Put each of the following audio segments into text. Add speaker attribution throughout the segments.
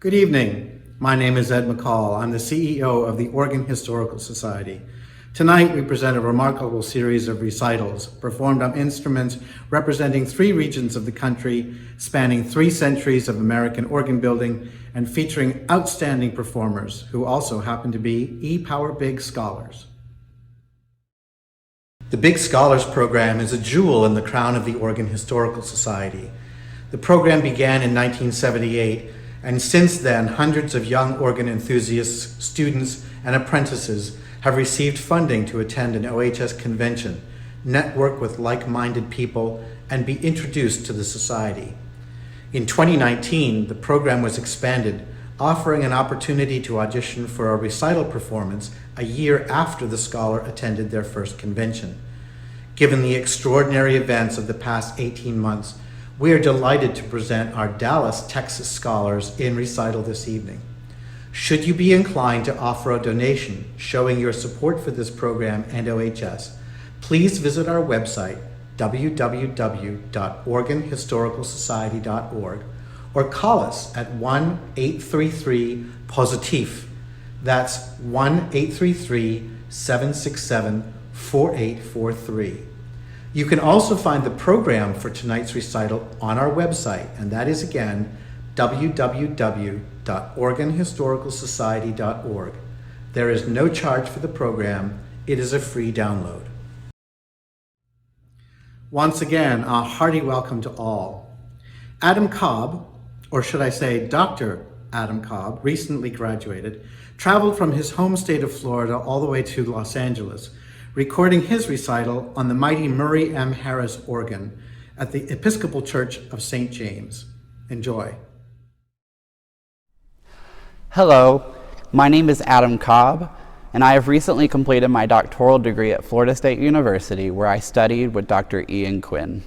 Speaker 1: Good evening. My name is Ed McCall. I'm the CEO of the Oregon Historical Society. Tonight, we present a remarkable series of recitals performed on instruments representing 3 regions of the country, spanning 3 centuries of American organ building, and featuring outstanding performers who also happen to be E-Power Big Scholars. The Big Scholars program is a jewel in the crown of the Oregon Historical Society. The program began in 1978, and since then, hundreds of young organ enthusiasts, students, and apprentices have received funding to attend an OHS convention, network with like-minded people, and be introduced to the society. In 2019, the program was expanded, offering an opportunity to audition for a recital performance a year after the scholar attended their first convention. Given the extraordinary events of the past 18 months, we are delighted to present our Dallas, Texas scholars in recital this evening. Should you be inclined to offer a donation showing your support for this program and OHS, please visit our website, www.oregonhistoricalsociety.org, or call us at 1-833-POSITIF. That's 1-833-767-4843. You can also find the program for tonight's recital on our website, and that is again www.oregonhistoricalsociety.org. There is no charge for the program. It is a free download. Once again, a hearty welcome to all. Adam Cobb, or should I say Dr. Adam Cobb, recently graduated, traveled from his home state of Florida all the way to Los Angeles, recording his recital on the mighty Murray M. Harris organ at the Episcopal Church of St. James. Enjoy.
Speaker 2: Hello, my name is Adam Cobb, and I have recently completed my doctoral degree at Florida State University, where I studied with Dr. Ian Quinn.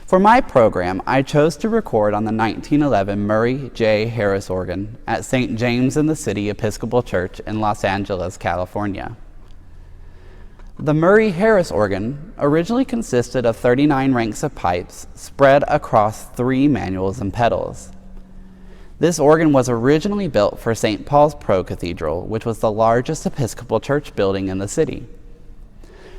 Speaker 2: For my program, I chose to record on the 1911 Murray J. Harris organ at St. James in the City Episcopal Church in Los Angeles, California. The Murray Harris organ originally consisted of 39 ranks of pipes spread across 3 manuals and pedals. This organ was originally built for St. Paul's Pro Cathedral, which was the largest Episcopal church building in the city.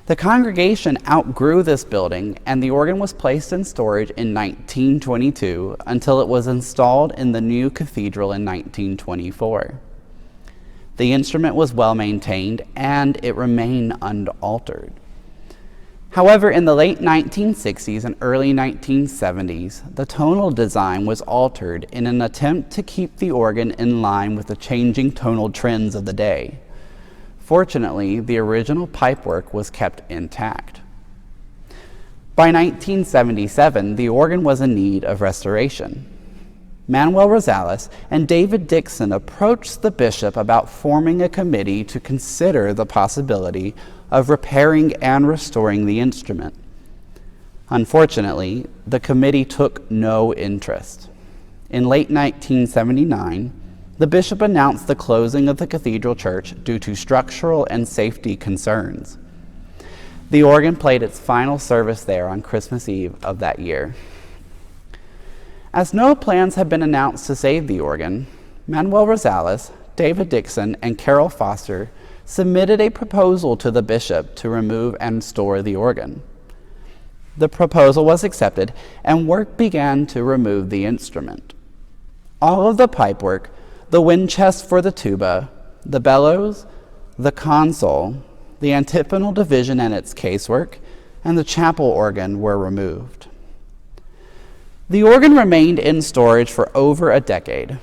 Speaker 2: The congregation outgrew this building, and the organ was placed in storage in 1922 until it was installed in the new cathedral in 1924. The instrument was well maintained, and it remained unaltered. However, in the late 1960s and early 1970s, the tonal design was altered in an attempt to keep the organ in line with the changing tonal trends of the day. Fortunately, the original pipework was kept intact. By 1977, the organ was in need of restoration. Manuel Rosales and David Dixon approached the bishop about forming a committee to consider the possibility of repairing and restoring the instrument. Unfortunately, the committee took no interest. In late 1979, the bishop announced the closing of the cathedral church due to structural and safety concerns. The organ played its final service there on Christmas Eve of that year. As no plans had been announced to save the organ, Manuel Rosales, David Dixon, and Carol Foster submitted a proposal to the bishop to remove and restore the organ. The proposal was accepted, and work began to remove the instrument. All of the pipework, the wind chest for the tuba, the bellows, the console, the antiphonal division and its casework, and the chapel organ were removed. The organ remained in storage for over a decade.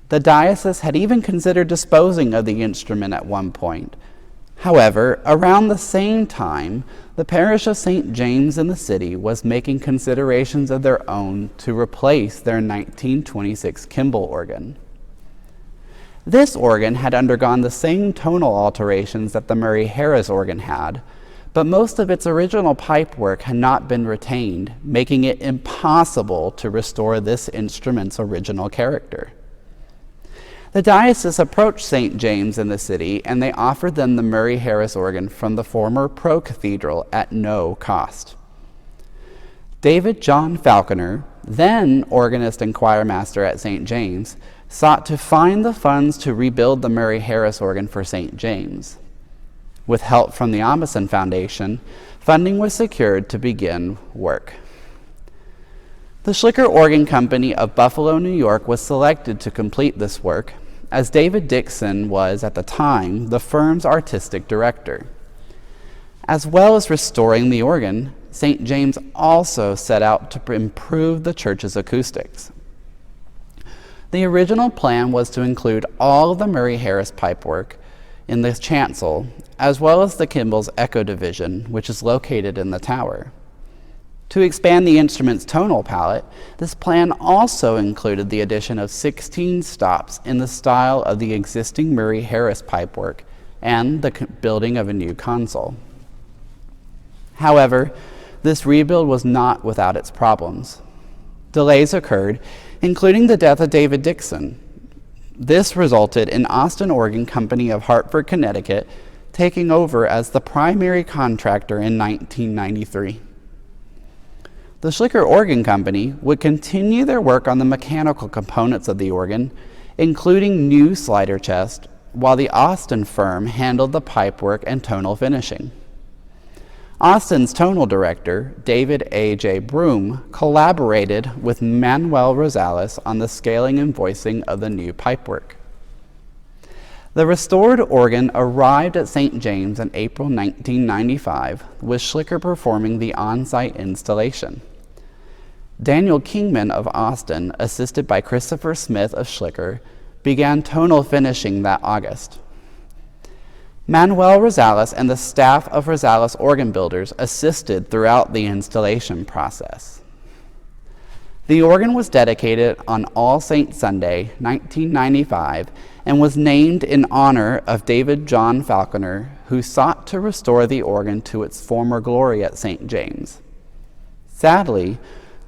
Speaker 2: The diocese had even considered disposing of the instrument at one point. However, around the same time, the parish of St. James in the city was making considerations of their own to replace their 1926 Kimball organ. This organ had undergone the same tonal alterations that the Murray Harris organ had, but most of its original pipework had not been retained, making it impossible to restore this instrument's original character. The diocese approached St. James in the city, and they offered them the Murray Harris organ from the former Pro Cathedral at no cost. David John Falconer, then organist and choir master at St. James, sought to find the funds to rebuild the Murray Harris organ for St. James. With help from the Amundsen Foundation, funding was secured to begin work. The Schlicker Organ Company of Buffalo, New York was selected to complete this work, as David Dixon was, at the time, the firm's artistic director. As well as restoring the organ, St. James also set out to improve the church's acoustics. The original plan was to include all of the Murray Harris pipework in the chancel, as well as the Kimball's echo division, which is located in the tower. To expand the instrument's tonal palette, this plan also included the addition of 16 stops in the style of the existing Murray Harris pipework and the building of a new console. However, this rebuild was not without its problems. Delays occurred, including the death of David Dixon. This resulted in Austin Organ Company of Hartford, Connecticut, taking over as the primary contractor in 1993. The Schlicker Organ Company would continue their work on the mechanical components of the organ, including new slider chest, while the Austin firm handled the pipework and tonal finishing. Austin's tonal director, David A.J. Broom, collaborated with Manuel Rosales on the scaling and voicing of the new pipework. The restored organ arrived at St. James in April 1995, with Schlicker performing the on-site installation. Daniel Kingman of Austin, assisted by Christopher Smith of Schlicker, began tonal finishing that August. Manuel Rosales and the staff of Rosales Organ Builders assisted throughout the installation process. The organ was dedicated on All Saints Sunday, 1995, and was named in honor of David John Falconer, who sought to restore the organ to its former glory at St. James. Sadly,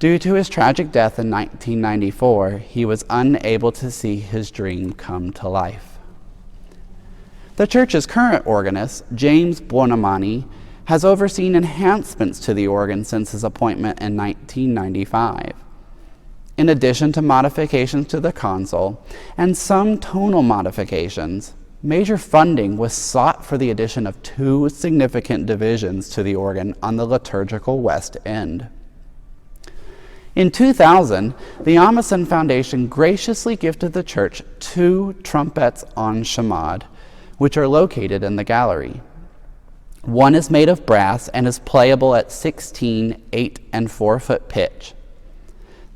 Speaker 2: due to his tragic death in 1994, he was unable to see his dream come to life. The church's current organist, James Buonamani, has overseen enhancements to the organ since his appointment in 1995. In addition to modifications to the console and some tonal modifications, major funding was sought for the addition of 2 significant divisions to the organ on the liturgical west end. In 2000, the Amundsen Foundation graciously gifted the church 2 trumpets en chamade, which are located in the gallery. One is made of brass and is playable at 16, 8, and 4-foot pitch.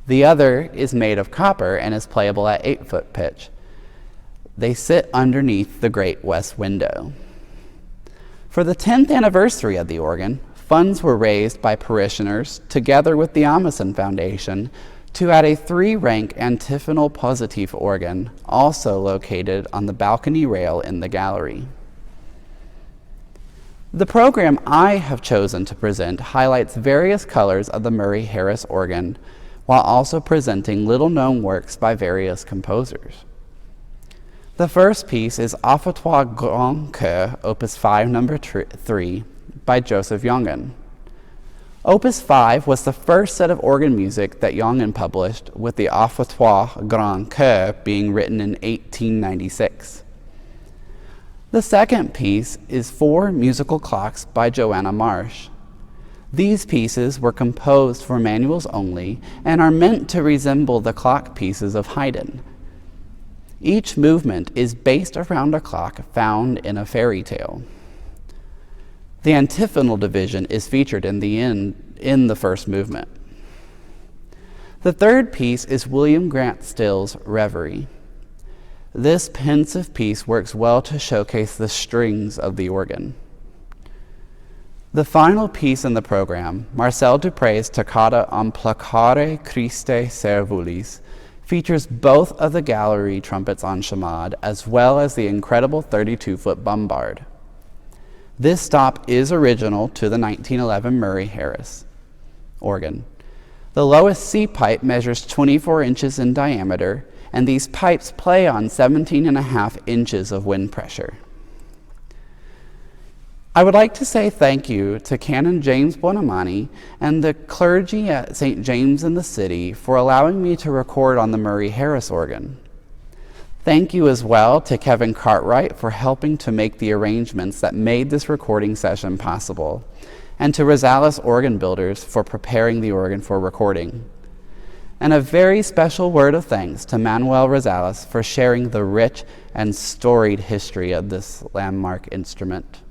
Speaker 2: The other is made of copper and is playable at 8-foot pitch. They sit underneath the great west window. For the 10th anniversary of the organ, funds were raised by parishioners, together with the Amundsen Foundation, to add a 3-rank antiphonal positive organ, also located on the balcony rail in the gallery. The program I have chosen to present highlights various colors of the Murray Harris organ, while also presenting little-known works by various composers. The first piece is Offertoire Grand Chœur, Opus 5, number 3, by Joseph Jongen. Opus 5 was the first set of organ music that Jongen published, with the Offertoire Grand Chœur being written in 1896. The second piece is 4 musical clocks by Joanna Marsh. These pieces were composed for manuals only and are meant to resemble the clock pieces of Haydn. Each movement is based around a clock found in a fairy tale. The antiphonal division is featured in the first movement. The third piece is William Grant Still's Reverie. This pensive piece works well to showcase the strings of the organ. The final piece in the program, Marcel Dupre's Toccata on Placare Christe Servulis, features both of the gallery trumpets en chamade as well as the incredible 32-foot bombard. This stop is original to the 1911 Murray Harris organ. The lowest C pipe measures 24 inches in diameter, and these pipes play on 17.5 inches of wind pressure. I would like to say thank you to Canon James Buonamani and the clergy at St. James in the City for allowing me to record on the Murray Harris organ. Thank you as well to Kevin Cartwright for helping to make the arrangements that made this recording session possible, and to Rosales Organ Builders for preparing the organ for recording. And a very special word of thanks to Manuel Rosales for sharing the rich and storied history of this landmark instrument.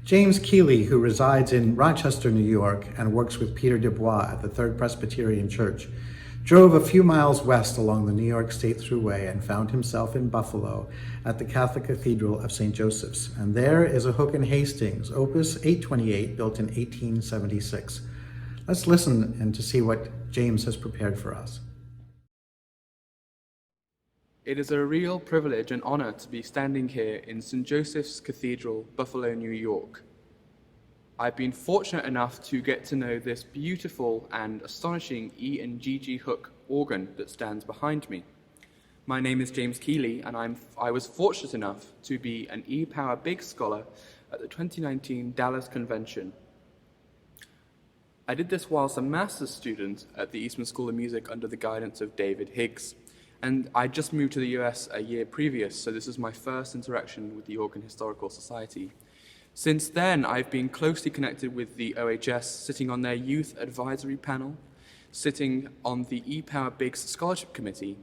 Speaker 1: James Keeley, who resides in Rochester, New York, and works with Peter Dubois at the Third Presbyterian Church, drove a few miles west along the New York State Thruway and found himself in Buffalo at the Catholic Cathedral of St. Joseph's. And there is a Hook and Hastings, Opus 828, built in 1876. Let's listen and to see what James has prepared for us.
Speaker 3: It is a real privilege and honor to be standing here in St. Joseph's Cathedral, Buffalo, New York. I've been fortunate enough to get to know this beautiful and astonishing E and G Hook organ that stands behind me. My name is James Keeley, and I was fortunate enough to be an E-Power Big Scholar at the 2019 Dallas Convention. I did this whilst a master's student at the Eastman School of Music under the guidance of David Higgs. And I just moved to the US a year previous, so this is my first interaction with the Organ Historical Society. Since then, I've been closely connected with the OHS, sitting on their youth advisory panel, sitting on the E-Power Biggs Scholarship Committee,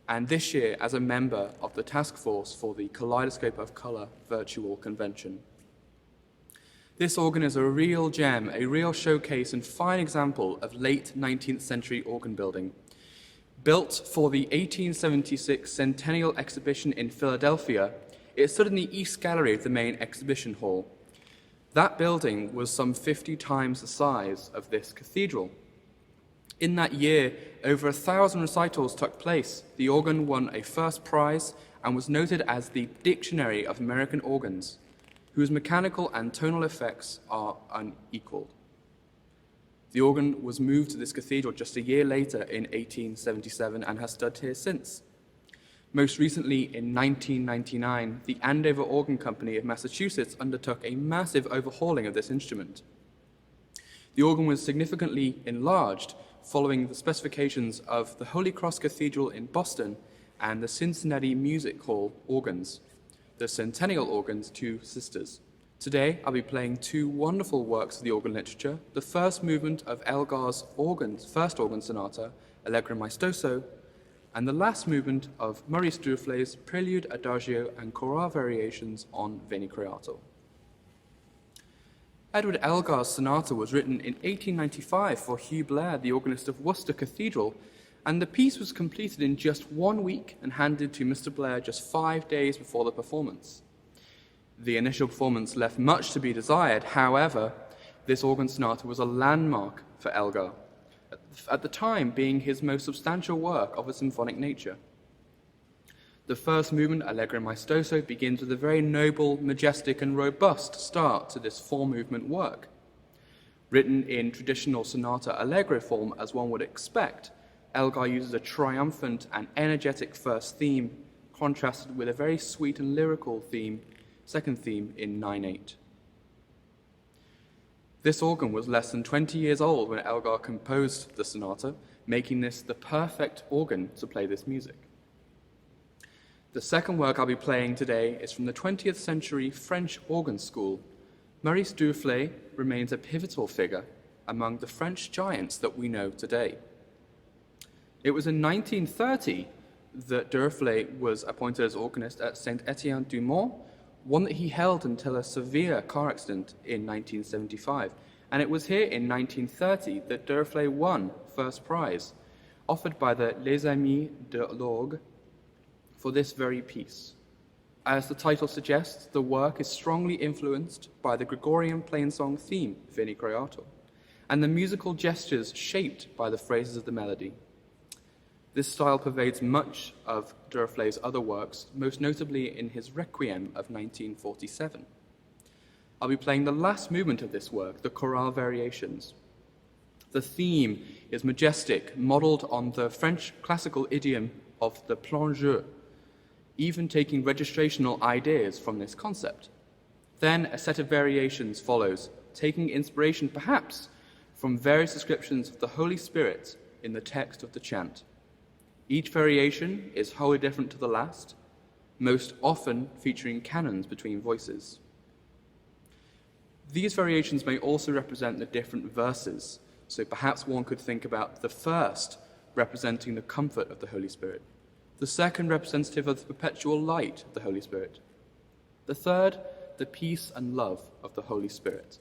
Speaker 3: and this year as a member of the task force for the Kaleidoscope of Color virtual convention. This organ is a real gem, a real showcase and fine example of late 19th century organ building. Built for the 1876 Centennial Exhibition in Philadelphia, it stood in the East Gallery of the main exhibition hall. That building was some 50 times the size of this cathedral. In that year, over 1,000 recitals took place. The organ won a first prize and was noted as the Dictionary of American Organs, whose mechanical and tonal effects are unequaled. The organ was moved to this cathedral just a year later in 1877 and has stood here since. Most recently, in 1999, the Andover Organ Company of Massachusetts undertook a massive overhauling of this instrument. The organ was significantly enlarged following the specifications of the Holy Cross Cathedral in Boston and the Cincinnati Music Hall organs, the Centennial organ's two sisters. Today, I'll be playing two wonderful works of the organ literature, the first movement of Elgar's first organ sonata, Allegro Maestoso, and the last movement of Maurice Duruflé's Prelude, Adagio, and Chorale Variations on Veni Creator. Edward Elgar's sonata was written in 1895 for Hugh Blair, the organist of Worcester Cathedral, and the piece was completed in just 1 week and handed to Mr. Blair just 5 days before the performance. The initial performance left much to be desired. However, this organ sonata was a landmark for Elgar, at the time being his most substantial work of a symphonic nature. The first movement, Allegro Maestoso, begins with a very noble, majestic, and robust start to this four-movement work. Written in traditional sonata allegro form, as one would expect, Elgar uses a triumphant and energetic first theme, contrasted with a very sweet and lyrical second theme in 9/8. This organ was less than 20 years old when Elgar composed the sonata, making this the perfect organ to play this music. The second work I'll be playing today is from the 20th century French organ school. Maurice Duruflé remains a pivotal figure among the French giants that we know today. It was in 1930 that Duruflé was appointed as organist at Saint-Étienne-du-Mont, one that he held until a severe car accident in 1975. And it was here in 1930 that Duruflé won first prize, offered by the Les Amis de l'Orgue for this very piece. As the title suggests, the work is strongly influenced by the Gregorian plainsong theme, Veni Creator, and the musical gestures shaped by the phrases of the melody. This style pervades much of Duruflé's other works, most notably in his Requiem of 1947. I'll be playing the last movement of this work, the Chorale Variations. The theme is majestic, modeled on the French classical idiom of the plongeur, even taking registrational ideas from this concept. Then a set of variations follows, taking inspiration perhaps from various descriptions of the Holy Spirit in the text of the chant. Each variation is wholly different to the last, most often featuring canons between voices. These variations may also represent the different verses, so perhaps one could think about the first representing the comfort of the Holy Spirit, the second representative of the perpetual light of the Holy Spirit, the third the peace and love of the Holy Spirit.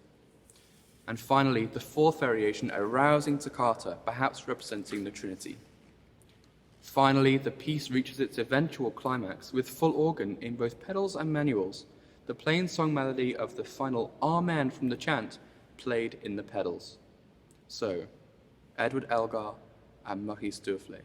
Speaker 3: And finally, the fourth variation, a rousing toccata, perhaps representing the Trinity. Finally, the piece reaches its eventual climax with full organ in both pedals and manuals, the plain song melody of the final Amen from the chant played in the pedals. So, Edward Elgar and Maurice Duflé.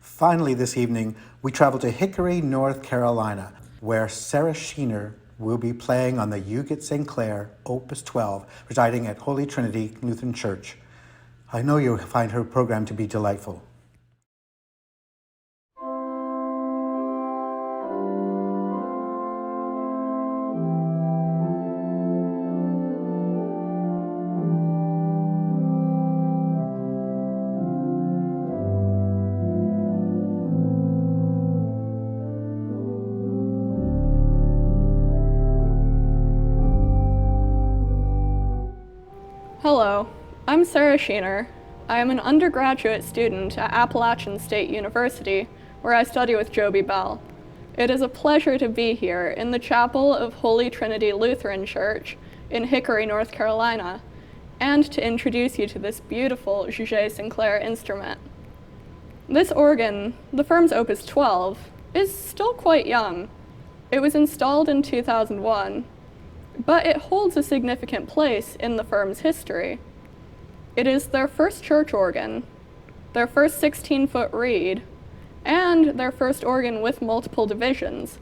Speaker 1: Finally, this evening, we travel to Hickory, North Carolina, where Sarah Sheener will be playing on the You Get St. Clair, Opus 12, residing at Holy Trinity Lutheran Church. I know you'll find her program to be delightful.
Speaker 4: Hello, I'm Sarah Sheener. I am an undergraduate student at Appalachian State University, where I study with Joby Bell. It is a pleasure to be here in the chapel of Holy Trinity Lutheran Church in Hickory, North Carolina, and to introduce you to this beautiful Juget Sinclair instrument. This organ, the firm's Opus 12, is still quite young. It was installed in 2001, but it holds a significant place in the firm's history. It is their first church organ, their first 16-foot reed, and their first organ with multiple divisions.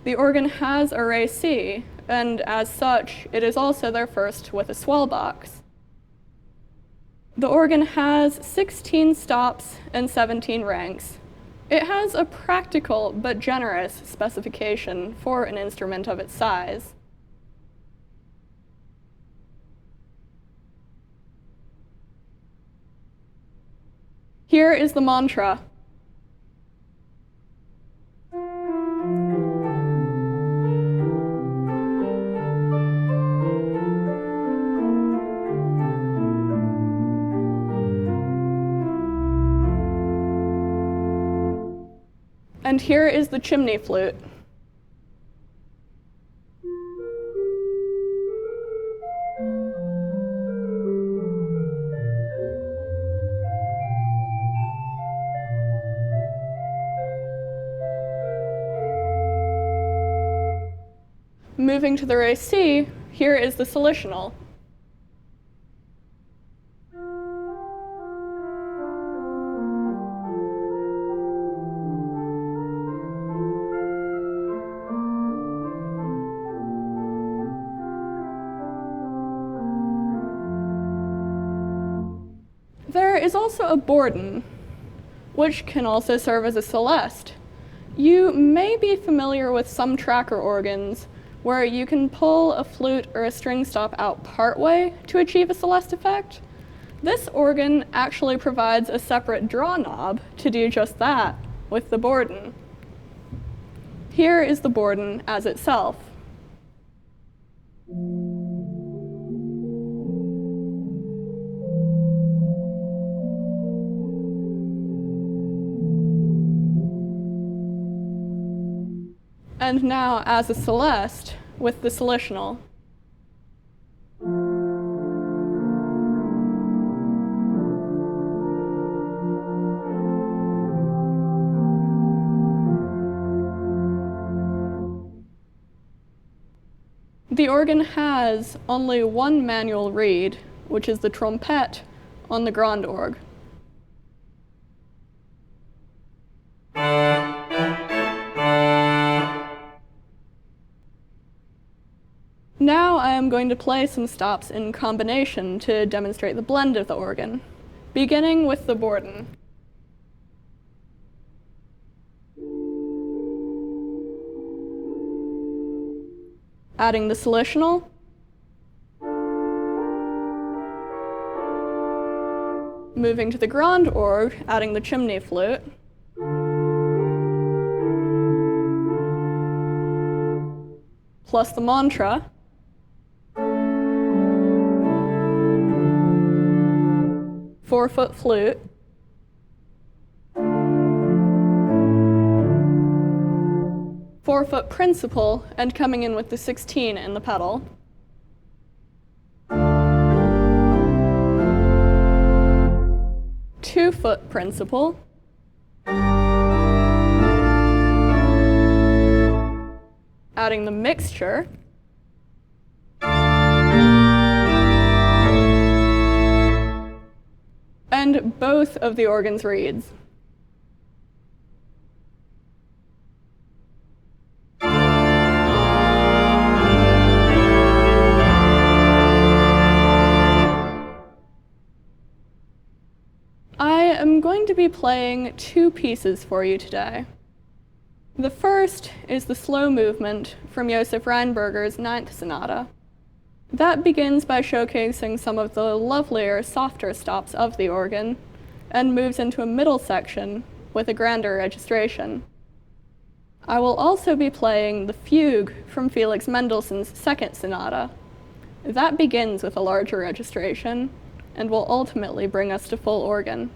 Speaker 4: The organ has a Recital, and as such, it is also their first with a swell box. The organ has 16 stops and 17 ranks. It has a practical but generous specification for an instrument of its size. Here is the mantra. And here is the chimney flute. Moving to the Recital, here is the solutional. There is also a Borden, which can also serve as a celeste. You may be familiar with some tracker organs where you can pull a flute or a string stop out partway to achieve a celeste effect. This organ actually provides a separate draw knob to do just that with the Borden. Here is the Borden as itself. And now as a celeste with the solutional. The organ has only one manual reed, which is the trompette on the grand org. Now I am going to play some stops in combination to demonstrate the blend of the organ, beginning with the Borden. Adding the solutional. Moving to the grand org, adding the chimney flute. Plus the mantra. Four-foot flute. Four-foot principal, and coming in with the 16 in the pedal. Two-foot principal. Adding the mixture. And both of the organ's reeds. be playing two pieces for you today. The first is the slow movement from Josef Reinberger's Ninth Sonata. That begins by showcasing some of the lovelier, softer stops of the organ, and moves into a middle section with a grander registration. I will also be playing the fugue from Felix Mendelssohn's Second Sonata. That begins with a larger registration, and will ultimately bring us to full organ.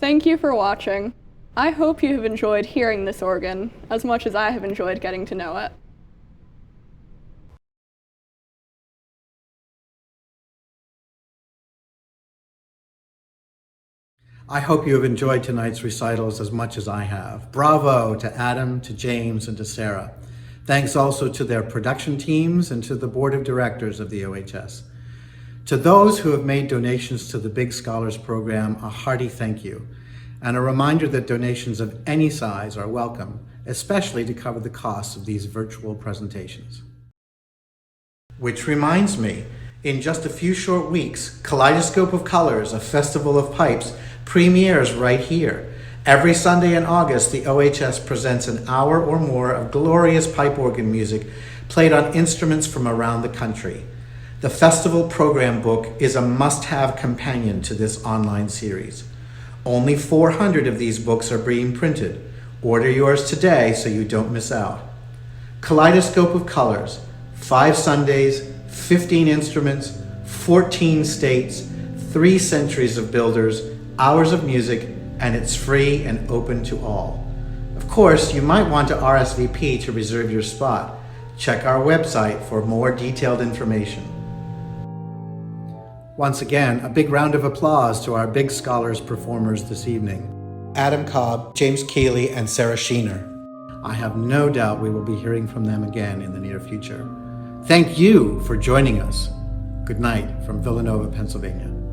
Speaker 4: Thank you for watching. I hope you have enjoyed hearing this organ as much as I have enjoyed getting to know it.
Speaker 1: I hope you have enjoyed tonight's recitals as much as I have. Bravo to Adam, to James, and to Sarah. Thanks also to their production teams and to the board of directors of the OHS. To those who have made donations to the Big Scholars Program, a hearty thank you, and a reminder that donations of any size are welcome, especially to cover the costs of these virtual presentations. Which reminds me, in just a few short weeks, Kaleidoscope of Colors, a festival of pipes, premieres right here. Every Sunday in August, the OHS presents an hour or more of glorious pipe organ music played on instruments from around the country. The festival program book is a must-have companion to this online series. Only 400 of these books are being printed. Order yours today so you don't miss out. Kaleidoscope of Colors, 5 Sundays, 15 instruments, 14 states, 3 centuries of builders, hours of music, and it's free and open to all. Of course, you might want to RSVP to reserve your spot. Check our website for more detailed information. Once again, a big round of applause to our Big Scholars performers this evening. Adam Cobb, James Keeley, and Sarah Sheener. I have no doubt we will be hearing from them again in the near future. Thank you for joining us. Good night from Villanova, Pennsylvania.